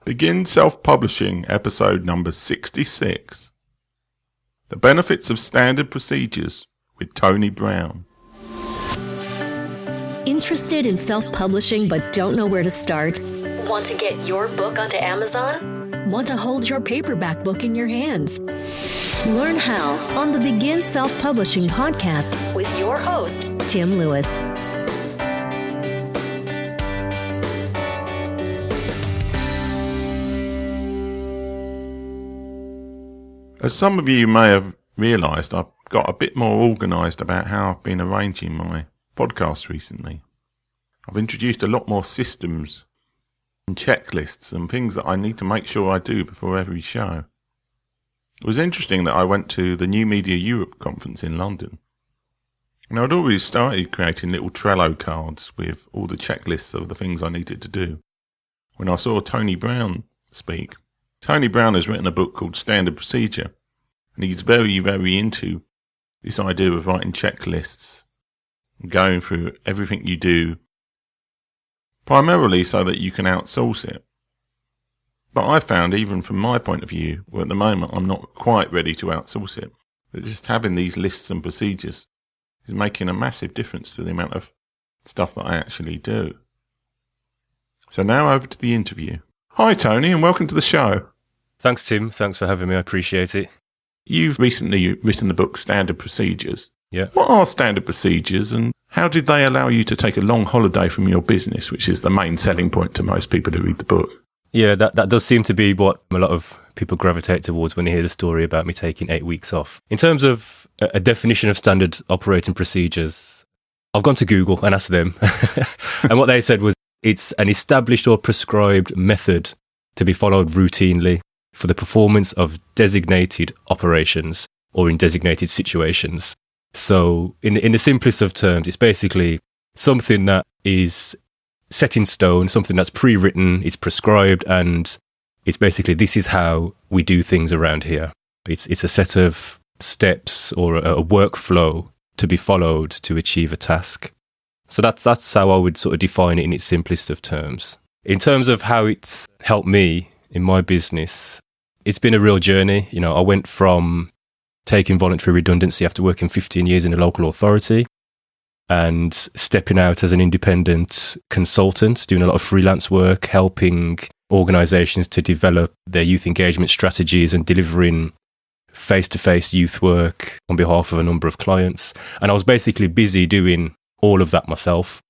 Begin Self-Publishing, episode number 66. The Benefits of Standard Procedures with Tony Brown. Interested in self-publishing but don't know where to start? Want to get your book onto Amazon? Want to hold your paperback book in your hands? Learn how on the Begin Self-Publishing podcast with your host, Tim Lewis. As some of you may have realised, I've got a bit more organised about how I've been arranging my podcast recently. I've introduced a lot more systems and checklists and things that I need to make sure I do before every show. It was interesting that I went to the New Media Europe conference in London. And I'd already started creating little Trello cards with all the checklists of the things I needed to do when I saw Tony Brown speak. Tony Brown has written a book called Standard Procedure, and he's very, very into this idea of writing checklists and going through everything you do, primarily so that you can outsource it. But I found, even from my point of view, well, at the moment I'm not quite ready to outsource it, that just having these lists and procedures is making a massive difference to the amount of stuff that I actually do. So now over to the interview. Hi Tony, and welcome to the show. Thanks Tim, thanks for having me, I appreciate it. You've recently written the book Standard Procedures. Yeah. What are standard procedures and how did they allow you to take a long holiday from your business, which is the main selling point to most people who read the book? Yeah, that does seem to be what a lot of people gravitate towards when they hear the story about me taking 8 weeks off. In terms of a definition of standard operating procedures, I've gone to Google and asked them. And what they said was, it's an established or prescribed method to be followed routinely for the performance of designated operations or in designated situations. So in the simplest of terms, it's basically something that is set in stone, something that's pre-written, it's prescribed, and it's basically, this is how we do things around here. It's a set of steps or a workflow to be followed to achieve a task. So that's how I would sort of define it in its simplest of terms. In terms of how it's helped me in my business, it's been a real journey. You know, I went from taking voluntary redundancy after working 15 years in a local authority and stepping out as an independent consultant, doing a lot of freelance work, helping organisations to develop their youth engagement strategies and delivering face-to-face youth work on behalf of a number of clients. And I was basically busy doing all of that myself.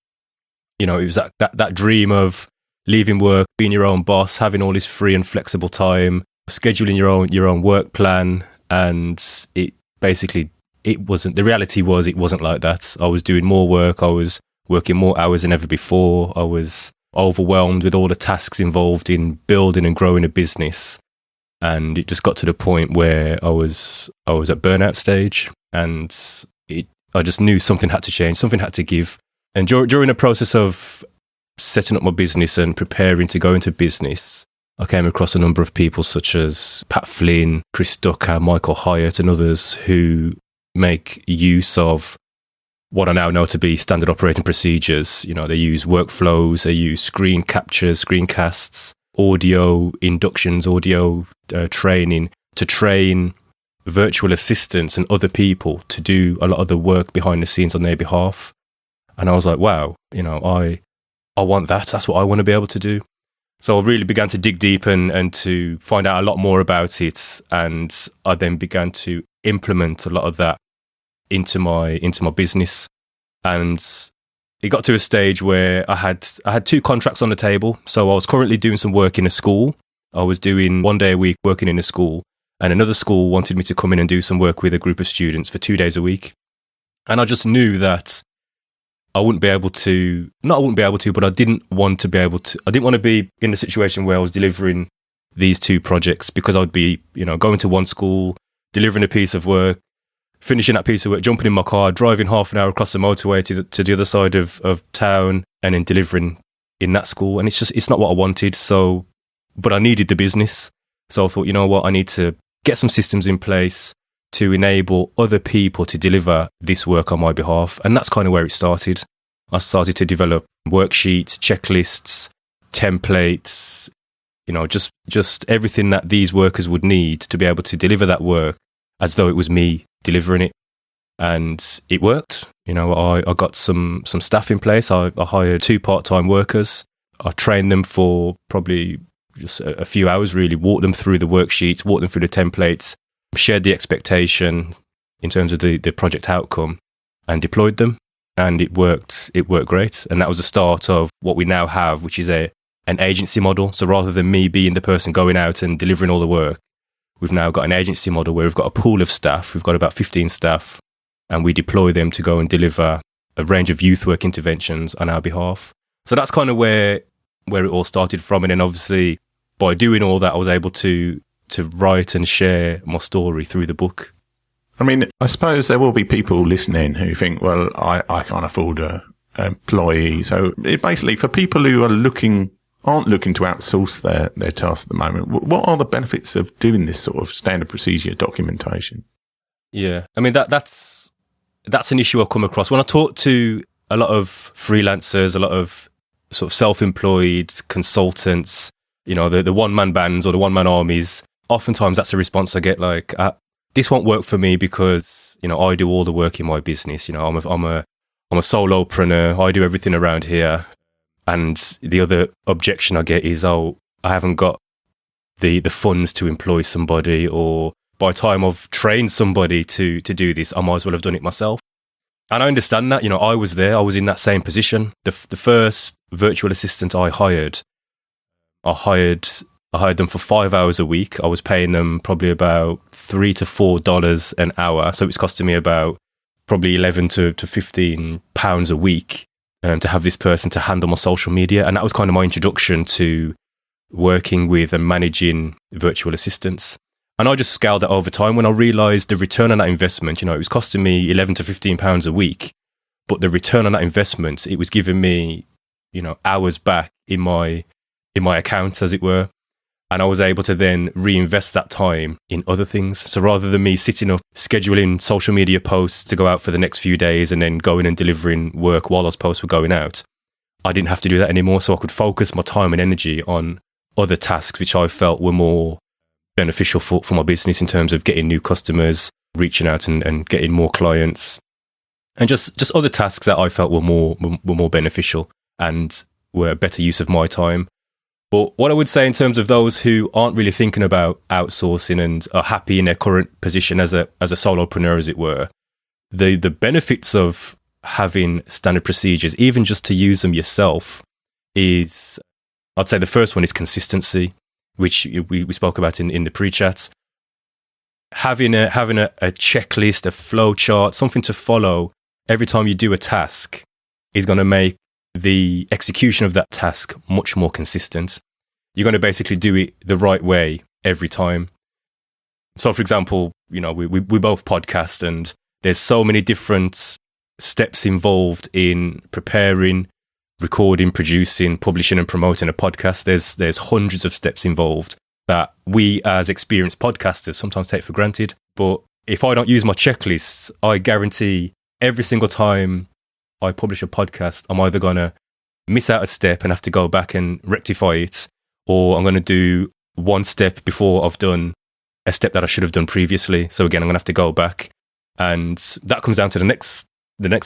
You know, it was that dream of leaving work, being your own boss, having all this free and flexible time, scheduling your own work plan, and it wasn't. The reality was it wasn't like that. I was doing more work. I was working more hours than ever before. I was overwhelmed with all the tasks involved in building and growing a business, and it just got to the point where I was at burnout stage, and I just knew something had to change, something had to give. And during the process of setting up my business and preparing to go into business, I came across a number of people such as Pat Flynn, Chris Ducker, Michael Hyatt, and others who make use of what I now know to be standard operating procedures. You know, they use workflows, they use screen captures, screencasts, audio inductions, audio training to train virtual assistants and other people to do a lot of the work behind the scenes on their behalf. And I was like, wow, you know, I want that. That's what I want to be able to do. So I really began to dig deep and to find out a lot more about it. And I then began to implement a lot of that into my business. And it got to a stage where I had 2 contracts on the table. So I was currently doing some work in a school. I was doing 1 day a week working in a school. And another school wanted me to come in and do some work with a group of students for 2 days a week. And I just knew that I wouldn't be able to, but I didn't want to be in a situation where I was delivering these 2 projects, because I would be, you know, going to one school, delivering a piece of work, finishing that piece of work, jumping in my car, driving half an hour across the motorway to the other side of town, and then delivering in that school. And it's not what I wanted. So, but I needed the business. So I thought, you know what, I need to get some systems in place to enable other people to deliver this work on my behalf. And that's kind of where it started. I started to develop worksheets, checklists, templates, just everything that these workers would need to be able to deliver that work as though it was me delivering it. And it worked. I got some staff in place. I hired 2 part-time workers. I trained them for probably just a few hours, really, walked them through the worksheets, walked them through the templates, shared the expectation in terms of the project outcome, and deployed them. And it worked great. And that was the start of what we now have, which is an agency model. So rather than me being the person going out and delivering all the work, we've now got an agency model where we've got a pool of staff. We've got about 15 staff, and we deploy them to go and deliver a range of youth work interventions on our behalf. So that's kind of where it all started from. And then obviously by doing all that, I was able to write and share my story through the book. I mean, I suppose there will be people listening who think, well, I can't afford an employee. So basically, for people who aren't looking to outsource their tasks at the moment, what are the benefits of doing this sort of standard procedure documentation? Yeah, I mean, that's an issue I've come across. When I talk to a lot of freelancers, a lot of sort of self-employed consultants, the one-man bands or the one-man armies, oftentimes that's a response I get, like, this won't work for me because, I do all the work in my business. I'm a solopreneur. I do everything around here. And the other objection I get is, I haven't got the funds to employ somebody, or by the time I've trained somebody to do this, I might as well have done it myself. And I understand that. I was there. I was in that same position. The first virtual assistant I hired them for 5 hours a week. I was paying them probably about $3 to $4 an hour. So it was costing me about probably 11 to 15 pounds a week to have this person to handle my social media. And that was kind of my introduction to working with and managing virtual assistants. And I just scaled it over time when I realized the return on that investment. It was costing me 11 to 15 pounds a week, but the return on that investment, it was giving me, hours back in my account, as it were. And I was able to then reinvest that time in other things. So rather than me sitting up, scheduling social media posts to go out for the next few days and then going and delivering work while those posts were going out, I didn't have to do that anymore. So I could focus my time and energy on other tasks, which I felt were more beneficial for my business in terms of getting new customers, reaching out and getting more clients, and just other tasks that I felt were more beneficial and were a better use of my time. But what I would say in terms of those who aren't really thinking about outsourcing and are happy in their current position as a solopreneur, as it were, the benefits of having standard procedures, even just to use them yourself, is, I'd say the first one is consistency, which we spoke about in the pre-chats. Having a checklist, a flow chart, something to follow every time you do a task is going to make the execution of that task much more consistent. You're going to basically do it the right way every time. So, for example, we both podcast, and there's so many different steps involved in preparing, recording, producing, publishing and promoting a podcast. There's hundreds of steps involved that we as experienced podcasters sometimes take for granted. But if I don't use my checklists, I guarantee every single time I publish a podcast, I'm either going to miss out a step and have to go back and rectify it, or I'm going to do one step before I've done a step that I should have done previously. So again, I'm going to have to go back. And that comes down to the next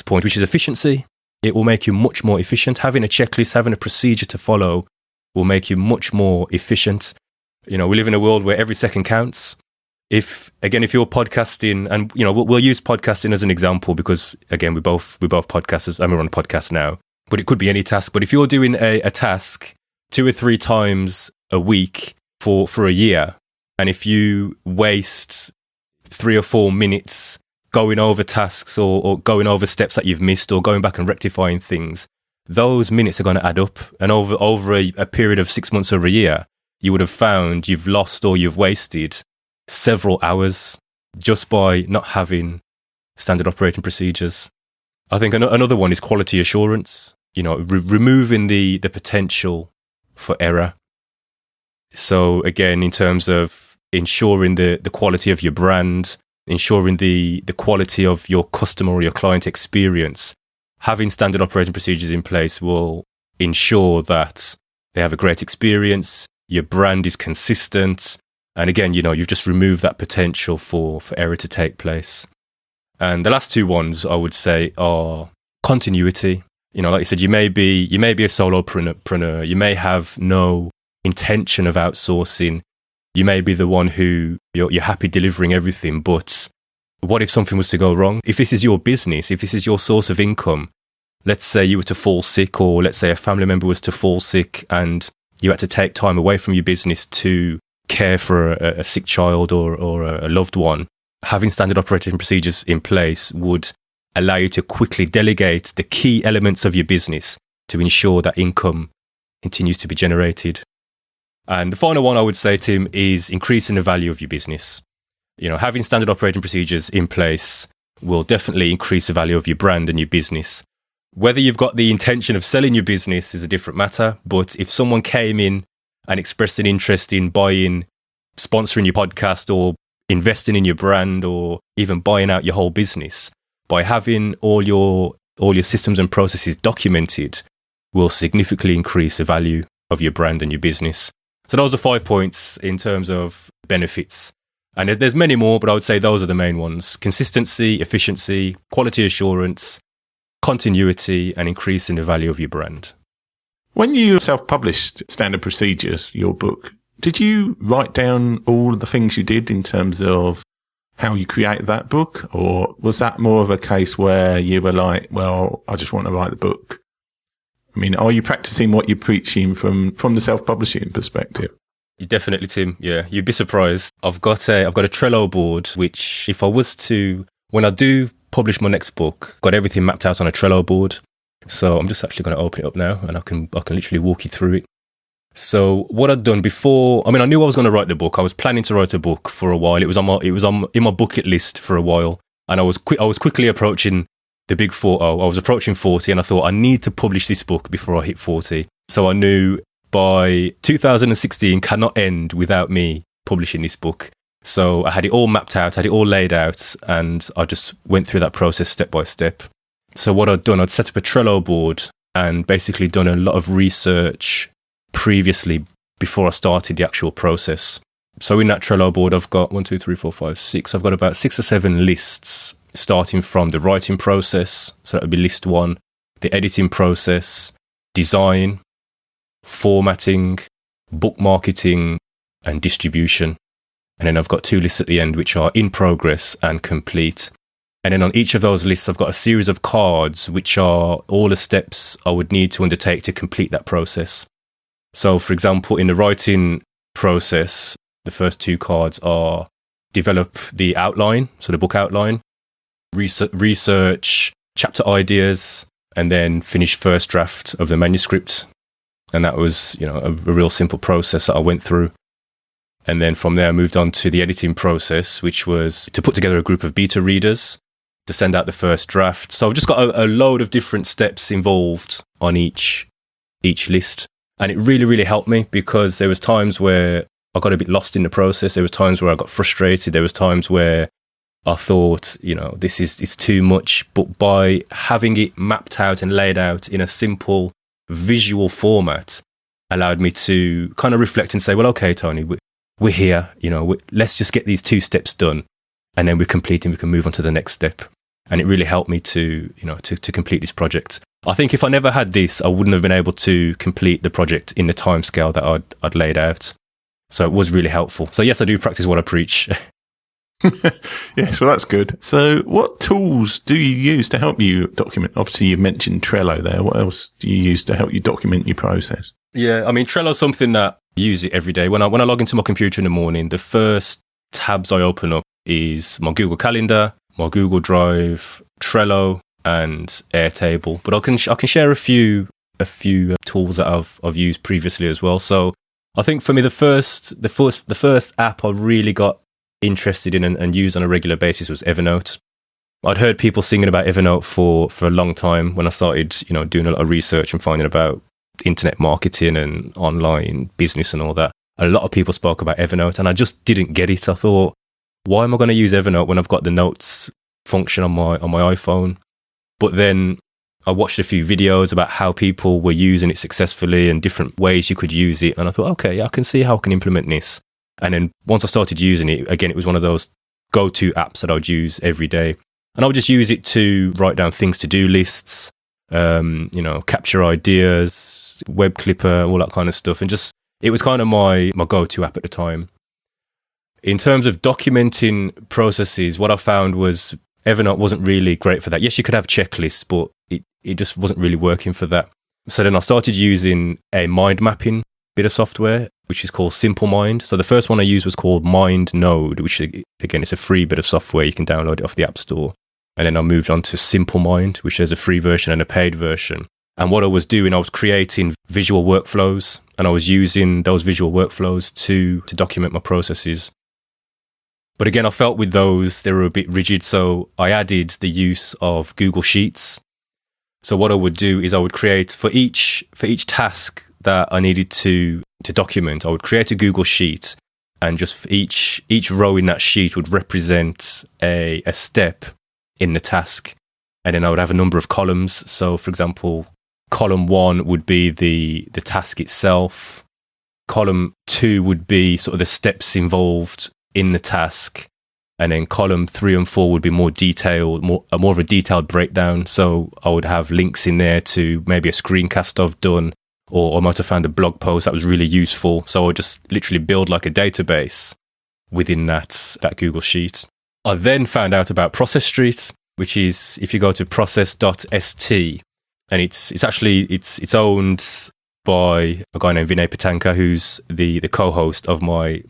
point, which is efficiency. It will make you much more efficient. Having a checklist, having a procedure to follow will make you much more efficient. We live in a world where every second counts. If you're podcasting, and we'll use podcasting as an example because again, we're both podcasters. I'm on a podcast now, but it could be any task. But if you're doing a task 2 or 3 times a week for a year, and if you waste 3 or 4 minutes going over tasks or going over steps that you've missed or going back and rectifying things, those minutes are going to add up. And over a period of 6 months or a year, you would have found you've lost or you've wasted several hours just by not having standard operating procedures. I think another one is quality assurance, removing the potential for error. So again, in terms of ensuring the quality of your brand, ensuring the quality of your customer or your client experience, having standard operating procedures in place will ensure that they have a great experience. your brand is consistent. And again, you've just removed that potential for error to take place. And the last two ones I would say are continuity. Like you said, you may be a solopreneur. You may have no intention of outsourcing. You may be the one who you're happy delivering everything, but what if something was to go wrong? If this is your business, if this is your source of income, let's say you were to fall sick, or let's say a family member was to fall sick and you had to take time away from your business to care for a sick child or a loved one, having standard operating procedures in place would allow you to quickly delegate the key elements of your business to ensure that income continues to be generated. And the final one I would say, Tim, is increasing the value of your business. Having standard operating procedures in place will definitely increase the value of your brand and your business. Whether you've got the intention of selling your business is a different matter, but if someone came in and expressed an interest in buying, sponsoring your podcast, or investing in your brand, or even buying out your whole business, by having all your systems and processes documented will significantly increase the value of your brand and your business. So those are 5 points in terms of benefits. And there's many more, but I would say those are the main ones: consistency, efficiency, quality assurance, continuity, and increasing the value of your brand. When you self-published Standard Procedures, your book, did you write down all of the things you did in terms of how you created that book? Or was that more of a case where you were like, well, I just want to write the book? I mean, are you practicing what you're preaching from the self-publishing perspective? Definitely, Tim. Yeah, you'd be surprised. I've got a Trello board, which if I was to, when I do publish my next book, got everything mapped out on a Trello board. So I'm just actually going to open it up now, and I can literally walk you through it. So what I'd done before, I knew I was going to write the book. I was planning to write a book for a while. It was in my bucket list for a while, and I was quickly approaching the big 40. I was approaching 40, and I thought I need to publish this book before I hit 40. So I knew by 2016 cannot end without me publishing this book. So I had it all mapped out, had it all laid out, and I just went through that process step by step. So what I'd done, I'd set up a Trello board and basically done a lot of research previously before I started the actual process. So in that Trello board, I've got 1, 2, 3, 4, 5, 6. I've got about 6 or 7 lists, starting from the writing process. So that would be list 1, the editing process, design, formatting, book marketing, and distribution. And then I've got 2 lists at the end, which are in progress and complete. And then on each of those lists, I've got a series of cards, which are all the steps I would need to undertake to complete that process. So, for example, in the writing process, the first 2 cards are develop the outline, so the book outline, research chapter ideas, and then finish first draft of the manuscript. And that was, a real simple process that I went through. And then from there, I moved on to the editing process, which was to put together a group of beta readers to send out the first draft. So I've just got a load of different steps involved on each list. And it really, really helped me, because there was times where I got a bit lost in the process. There was times where I got frustrated. There was times where I thought, this is too much. But by having it mapped out and laid out in a simple visual format, allowed me to kind of reflect and say, well, okay, Tony, we're here, let's just get these 2 steps done, and then we're complete and we can move on to the next step. And it really helped me to complete this project. I think if I never had this, I wouldn't have been able to complete the project in the timescale that I'd laid out. So it was really helpful. So yes, I do practice what I preach. Yes, well, that's good. So what tools do you use to help you document? Obviously, you've mentioned Trello there. What else do you use to help you document your process? Yeah, Trello is something that I use it every day. When I log into my computer in the morning, the first tabs I open up is my Google Calendar, my Google Drive, Trello, and Airtable. But I can share a few tools that I've used previously as well. So I think for me, the first app I really got interested in and used on a regular basis was Evernote. I'd heard people singing about Evernote for a long time when I started, doing a lot of research and finding about internet marketing and online business and all that. A lot of people spoke about Evernote, and I just didn't get it. I thought, why am I going to use Evernote when I've got the notes function on my iPhone? But then I watched a few videos about how people were using it successfully and different ways you could use it. And I thought, okay, I can see how I can implement this. And then once I started using it, again, it was one of those go-to apps that I would use every day. And I would just use it to write down things, to-do lists, capture ideas, web clipper, all that kind of stuff. And just, it was kind of my go-to app at the time. In terms of documenting processes, what I found was Evernote wasn't really great for that. Yes, you could have checklists, but it just wasn't really working for that. So then I started using a mind mapping bit of software, which is called Simple Mind. So the first one I used was called Mind Node, which again, it's a free bit of software. You can download it off the App Store. And then I moved on to Simple Mind, which has a free version and a paid version. And what I was doing, I was creating visual workflows, and I was using those visual workflows to document my processes. But again, I felt with those, they were a bit rigid. So I added the use of Google Sheets. So what I would do is I would create for each task that I needed to document, I would create a Google Sheet, and just for each row in that sheet would represent a step in the task. And then I would have a number of columns. So for example, column 1 would be the task itself. Column 2 would be sort of the steps involved in the task. And then column 3 and 4 would be more detailed, more of a detailed breakdown. So I would have links in there to maybe a screencast I've done, or I might have found a blog post that was really useful. So I would just literally build like a database within that Google Sheet. I then found out about Process Street, which is, if you go to process.st, and it's owned by a guy named Vinay Patanka, who's the co-host of my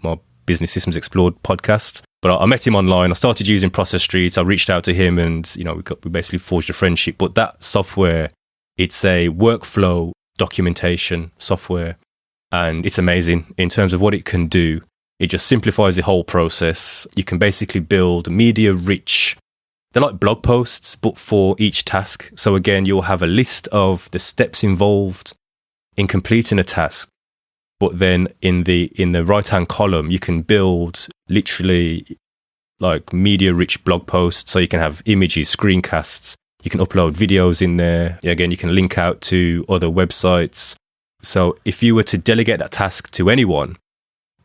Business Systems Explored podcast. But I met him online. I started using Process Street. I reached out to him, and we basically forged a friendship. But that software, it's a workflow documentation software, and it's amazing in terms of what it can do. It just simplifies the whole process. You can basically build media-rich, they're like blog posts, but for each task. So again, you'll have a list of the steps involved in completing a task. But then in the right-hand column, you can build literally like media-rich blog posts. So you can have images, screencasts. You can upload videos in there. Again, you can link out to other websites. So if you were to delegate that task to anyone,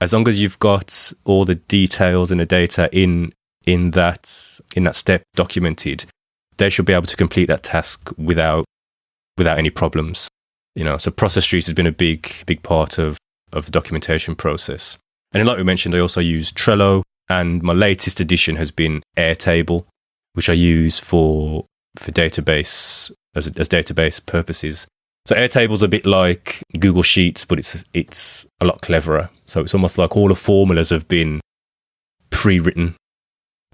as long as you've got all the details and the data in that step documented, they should be able to complete that task without any problems. So Process Street has been a big part of the documentation process. And then, like we mentioned, I also use Trello, and my latest addition has been Airtable, which I use for database as database purposes. So Airtable's a bit like Google Sheets, but it's a lot cleverer. So it's almost like all the formulas have been pre-written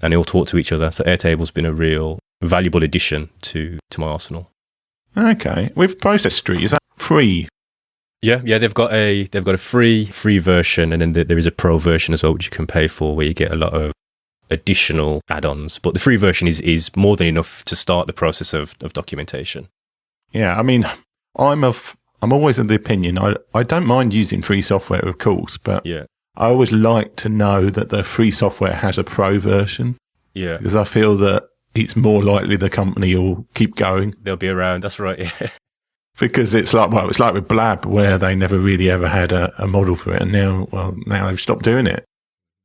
and they all talk to each other. So Airtable's been a real valuable addition to my arsenal. Okay. With Process Street, is that free? Yeah, they've got a free version, and then there is a pro version as well, which you can pay for, where you get a lot of additional add-ons. But the free version is more than enough to start the process of documentation. Yeah, I mean, I'm always of the opinion, I don't mind using free software, of course, but yeah, I always like to know that the free software has a pro version. Yeah. Because I feel that it's more likely the company will keep going. They'll be around, that's right, yeah. Because it's like with Blab, where they never really ever had a model for it, and now they've stopped doing it.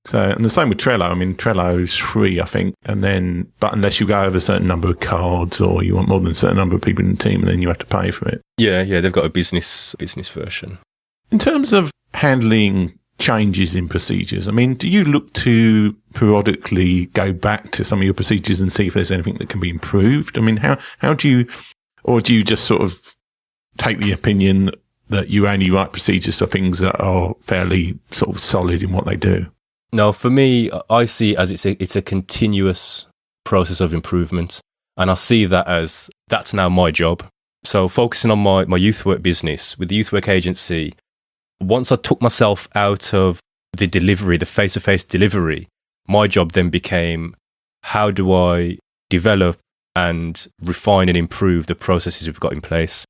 So, and the same with Trello. I mean, Trello is free, I think, but unless you go over a certain number of cards, or you want more than a certain number of people in the team, and then you have to pay for it. Yeah, they've got a business version. In terms of handling changes in procedures, I mean, do you look to periodically go back to some of your procedures and see if there's anything that can be improved? I mean, how do you, or do you just sort of take the opinion that you only write procedures for things that are fairly sort of solid in what they do? No, for me, I see it as it's a continuous process of improvement, and I see that as that's now my job. So focusing on my youth work business with the youth work agency, once I took myself out of the delivery, the face-to-face delivery, my job then became, how do I develop and refine and improve the processes we've got in place?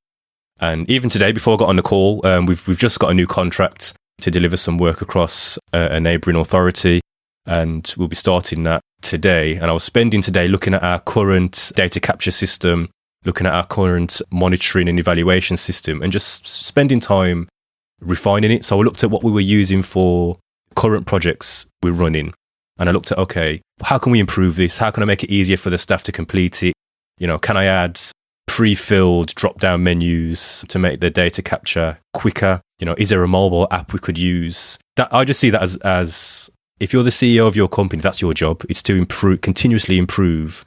And even today, before I got on the call, we've just got a new contract to deliver some work across a neighbouring authority, and we'll be starting that today. And I was spending today looking at our current data capture system, looking at our current monitoring and evaluation system and just spending time refining it. So I looked at what we were using for current projects we're running. And I looked at, okay, how can we improve this? How can I make it easier for the staff to complete it? Can I add pre-filled drop-down menus to make the data capture quicker? Is there a mobile app we could use? That I just see that as if you're the CEO of your company, that's your job. It's to continuously improve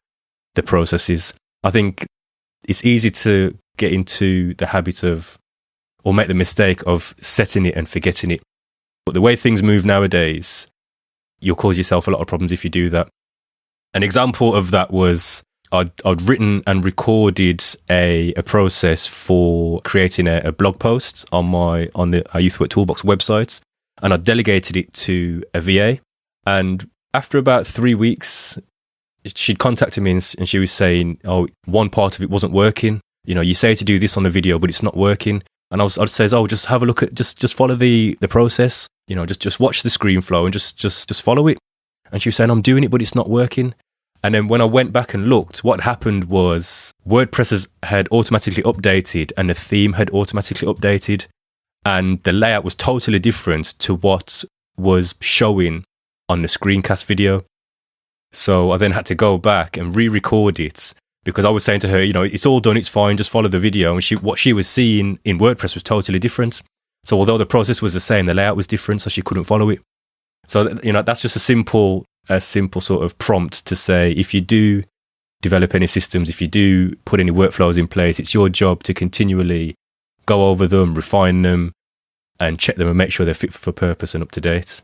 the processes. I think it's easy to get into the habit of, or make the mistake of setting it and forgetting it. But the way things move nowadays, you'll cause yourself a lot of problems if you do that. An example of that was I'd written and recorded a process for creating a blog post on our Youth Work Toolbox website, and I delegated it to a VA. And after about 3 weeks, she'd contacted me and she was saying, "Oh, one part of it wasn't working. You say to do this on the video, but it's not working." And I'd say, "Oh, just have a look at, just follow the process. Just watch the screen flow and just follow it." And she was saying, "I'm doing it, but it's not working." And then when I went back and looked, what happened was WordPress had automatically updated and the theme had automatically updated, and the layout was totally different to what was showing on the screencast video. So I then had to go back and re-record it because I was saying to her, it's all done, it's fine, just follow the video. And what she was seeing in WordPress was totally different. So although the process was the same, the layout was different, so she couldn't follow it. So, that's just a simple sort of prompt to say, if you do develop any systems, if you do put any workflows in place, it's your job to continually go over them, refine them, and check them and make sure they're fit for purpose and up to date.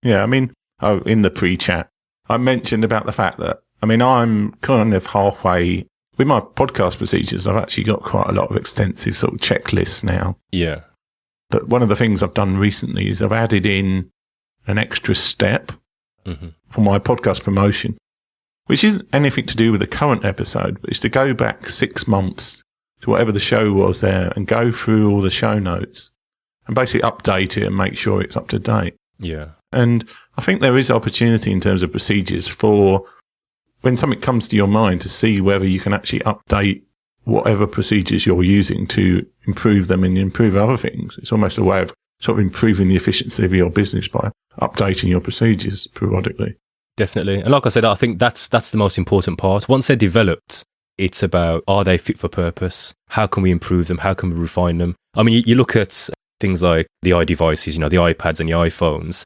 Yeah, in the pre-chat, I mentioned about the fact that, I'm kind of halfway with my podcast procedures. I've actually got quite a lot of extensive sort of checklists now. Yeah. But one of the things I've done recently is I've added in an extra step for my podcast promotion, which isn't anything to do with the current episode, but it's to go back 6 months to whatever the show was there and go through all the show notes and basically update it and make sure it's up to date. Yeah. And I think there is opportunity in terms of procedures for when something comes to your mind to see whether you can actually update whatever procedures you're using to improve them and improve other things. It's almost a way of sort of improving the efficiency of your business by updating your procedures periodically. Definitely. And like I said, I think that's the most important part. Once they're developed, it's about, are they fit for purpose? How can we improve them? How can we refine them? You look at things like the iDevices, the iPads and the iPhones.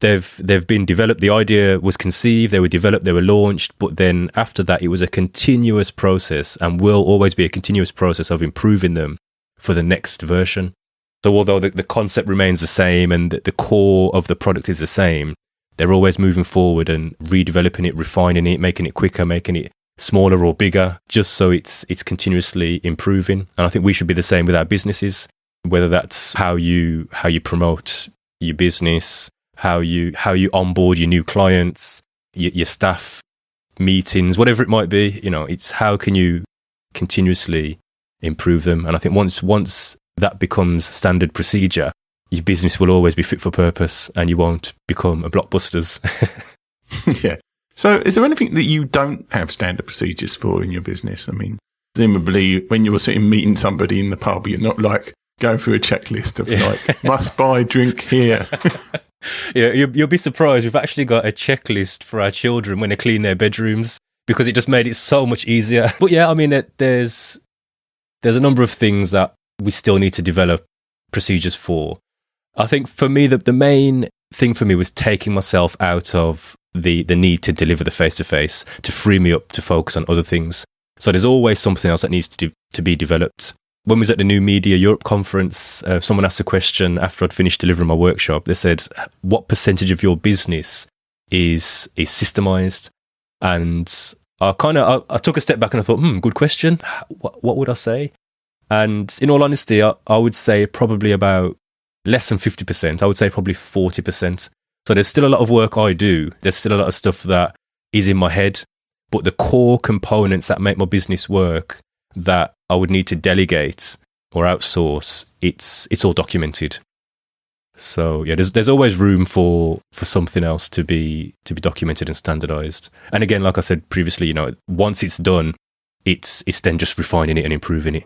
They've been developed. The idea was conceived, they were developed, they were launched, but then after that, it was a continuous process and will always be a continuous process of improving them for the next version. So although the concept remains the same and the core of the product is the same, they're always moving forward and redeveloping it, refining it, making it quicker, making it smaller or bigger, just so it's continuously improving. And I think we should be the same with our businesses, whether that's how you promote your business, how you onboard your new clients, your staff meetings, whatever it might be. It's how can you continuously improve them. And I think once that becomes standard procedure, your business will always be fit for purpose and you won't become a blockbusters. Yeah. So is there anything that you don't have standard procedures for in your business? Presumably when you were sitting meeting somebody in the pub, you're not like going through a checklist of like, must buy drink here. Yeah, you'll be surprised. We've actually got a checklist for our children when they clean their bedrooms because it just made it so much easier. But yeah, there's a number of things that we still need to develop procedures for. I think for me, the main thing for me was taking myself out of the need to deliver the face-to-face to free me up to focus on other things. So there's always something else that needs to be developed. When we was at the New Media Europe conference, someone asked a question after I'd finished delivering my workshop. They said, what percentage of your business is systemized? And I took a step back and I thought, good question. What would I say? And in all honesty, I would say probably about less than 50%. I would say probably 40%. So there's still a lot of work I do. There's still a lot of stuff that is in my head. But the core components that make my business work that I would need to delegate or outsource, it's all documented. So yeah, there's always room for something else to be documented and standardized. And again, like I said previously, once it's done, it's then just refining it and improving it.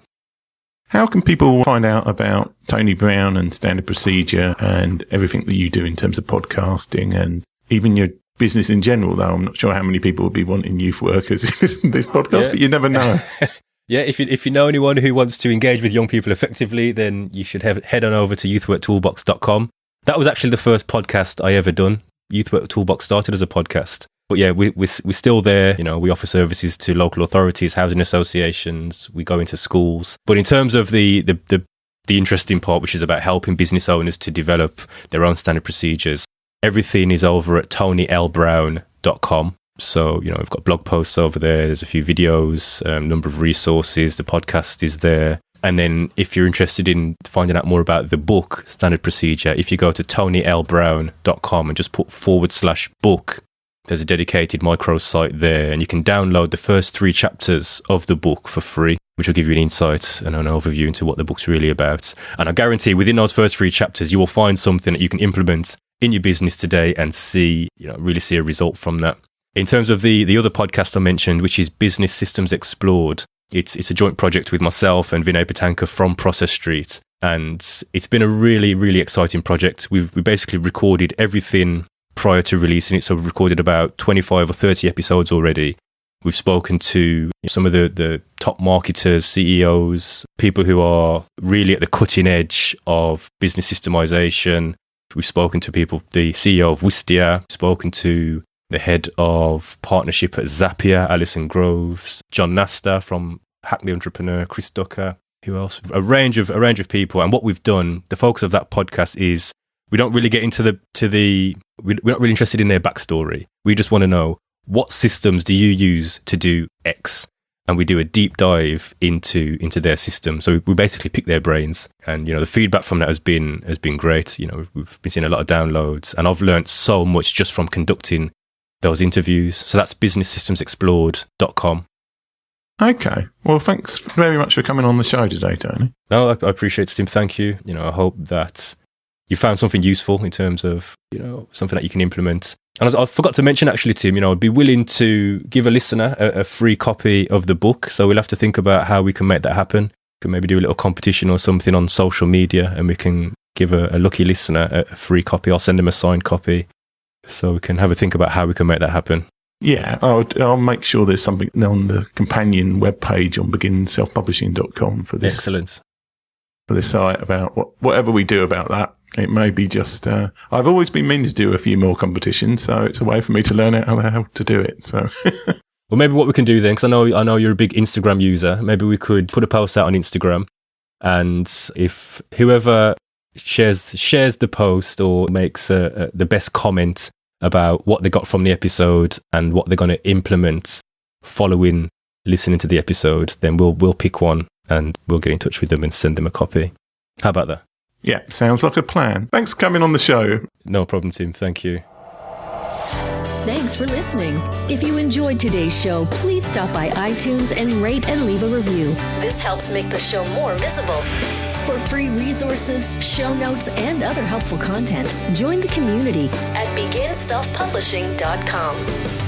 How can people find out about Tony Brown and Standard Procedure and everything that you do in terms of podcasting and even your business in general, though? I'm not sure how many people will be wanting youth workers in this podcast, but you never know. Yeah, if you know anyone who wants to engage with young people effectively, then you should head on over to youthworktoolbox.com. That was actually the first podcast I ever done. Youthwork Toolbox started as a podcast. But yeah, we're still there. You know, we offer services to local authorities, housing associations. We go into schools. But in terms of the interesting part, which is about helping business owners to develop their own standard procedures, everything is over at tonylbrown.com. So, you know, we've got blog posts over there. There's a few videos, number of resources. The podcast is there. And then if you're interested in finding out more about the book, Standard Procedure, if you go to tonylbrown.com and just put /book, there's a dedicated microsite there, and you can download the first 3 chapters of the book for free, which will give you an insight and an overview into what the book's really about. And I guarantee within those first 3 chapters, you will find something that you can implement in your business today and really see a result from that. In terms of the other podcast I mentioned, which is Business Systems Explored, it's a joint project with myself and Vinay Patanka from Process Street. And it's been a really, really exciting project. We basically recorded everything prior to releasing it. So we've recorded about 25 or 30 episodes already. We've spoken to some of the top marketers, CEOs, people who are really at the cutting edge of business systemization. We've spoken to people, the CEO of Wistia, spoken to the head of partnership at Zapier, Alison Groves, John Nasta from Hack the Entrepreneur, Chris Ducker, who else? A range of people. And what we've done, the focus of that podcast is we don't really get into we're not really interested in their backstory. We just want to know, what systems do you use to do X? And we do a deep dive into their system. So we basically pick their brains. And, you know, the feedback from that has been great. You know, we've been seeing a lot of downloads, and I've learned so much just from conducting those interviews. So that's businesssystemsexplored.com. Okay. Well, thanks very much for coming on the show today, Tony. No, I appreciate it, Tim. Thank you. You know, I hope that you found something useful in terms of, you know, something that you can implement. And I forgot to mention, actually, Tim, you know, I'd be willing to give a listener a free copy of the book. So we'll have to think about how we can make that happen. We can maybe do a little competition or something on social media, and we can give a lucky listener a free copy. I'll send them a signed copy, so we can have a think about how we can make that happen. Yeah, I'll make sure there's something on the companion webpage on beginselfpublishing.com for this. Excellent. For this site about whatever we do about that. It may be just, I've always been meaning to do a few more competitions, so it's a way for me to learn how to do it. So, well, maybe what we can do then, because I know you're a big Instagram user, maybe we could put a post out on Instagram, and if whoever shares the post or makes the best comment about what they got from the episode and what they're going to implement following listening to the episode, then we'll pick one and we'll get in touch with them and send them a copy. How about that? Yeah, sounds like a plan. Thanks for coming on the show. No problem, Tim. Thank you. Thanks for listening. If you enjoyed today's show, please stop by iTunes and rate and leave a review. This helps make the show more visible. For free resources, show notes, and other helpful content, join the community at beginselfpublishing.com.